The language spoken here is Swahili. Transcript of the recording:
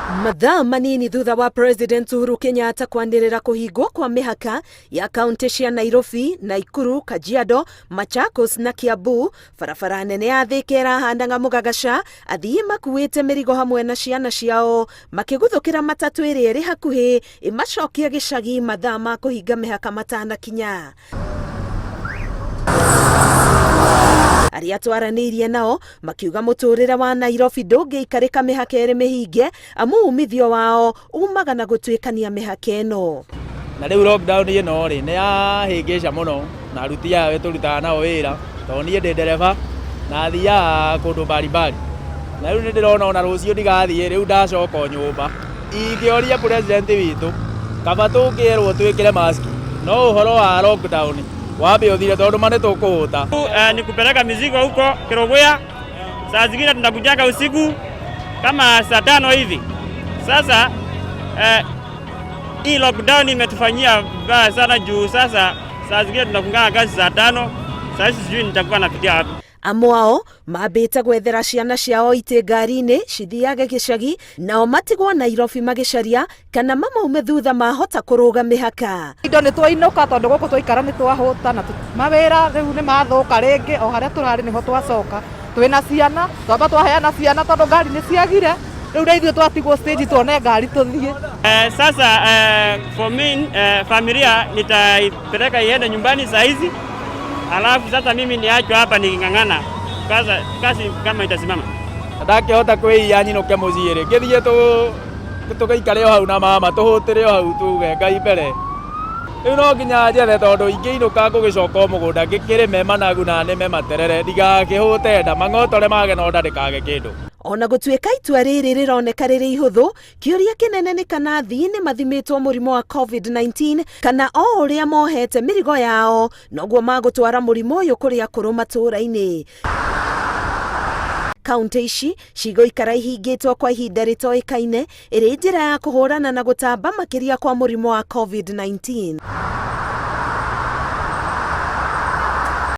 Mathaa manini thutha wa President Uhuru Kenyatta kwanĩrĩra kũhingwo kwa mĩhaka ya kaunti cia Nairobi, Nakuru, Kajiado, Machakos na Kiambu, barabara nene ya Thika ĩrahandaga mũgagaca, athii makuĩte mĩrigo hamwe na ciana ciao makĩguthũkĩra matatũ ĩrĩa ĩrĩ hakuhĩ ĩmacokia gĩcagi mathaa ma kũhinga mĩhaka matanakinya. Arĩa twaranĩirie nao makiuga mũtũrĩre wa Nairobi ndũngĩikarĩka mĩhaka ĩrĩ mĩhinge amu umithio wao umaga na gũtuĩkania mĩhaka ĩno. Na rĩu lockdown ĩno rĩ nĩ yahĩngĩca mũno na aruti aya tũrutaga nao wĩra tondũ niĩ ndĩ ndereba na thiaga kũndũ mbalimbali. Na rĩu nĩ ndĩrona ona rũciũ ndigathiĩ rĩu ndacoka nyũmba. Ingĩoria president witũ kaba tũngĩerwo twĩkĩre mask no ũhoro wa lockdown wapi uthire tondu mane tukuhuta ni kupeleka mizigo huko Kerogoya. Saa zingine tunakujaga usiku kama saa 5 hivi. Sasa hii lockdown imetufanyia vibaya sana juu sasa saa zingine tunakungana kazi saa 5. Sasa sijui nitakuwa napitia wapi. Amwe ao mambĩte gwethera ciana ciao itĩ ngari-inĩ cithiage gĩcagi nao matigwo Nairobi magĩcaria kana mamaume thutha mahota kũrũga mĩhaka. Indo nĩ twainũka tondũ gũkũ twaikara nĩ twahũta na mawĩra rĩu nĩ mathũka rĩngĩ o harĩa tũrarĩ nĩho twacoka. Twĩna ciana twamba twaheana ciana tondũ ngari nĩ ciagire rĩu na ithuĩ twatigwo stage tuone ngari tũthiĩ. Sasa for me familia nitaipeleka iende nyumbani saa hizi. Alafu sasa mimi niachwe hapa nikingangana kazi kama itasimama. Ndakĩhota kwĩiyanyinukia mũciĩ rĩ gĩthiĩ tũgĩikare o hau na mama tũhũtĩre o hau tuge Ngai mbere. Rĩu no nginya njethe tondũ ingĩinũka ngũgĩcoka mũgũnda ngĩkĩrĩme managu na nĩme materere ndigakĩhũte nda mang'otore mage no ndarĩkage kĩndũ. Ona gũtuĩka itua rĩrĩ rĩroneka rĩrĩ ihũthũ, kĩũria kĩnene nĩ kana athii nĩ mathimĩtwo mũrimũ wa COVID-19 kana o ũrĩa mohete mĩrigo yao noguo magũtwara mũrimũ ũyũ kũrĩ akũrũ matũũra-inĩ. Kaunti ici cigũikara ihingĩtwo kwa ihinda rĩtoĩkaine ĩrĩ njĩra ya kũhũrana na gũtamba makĩria kwa mũrimũ wa COVID-19.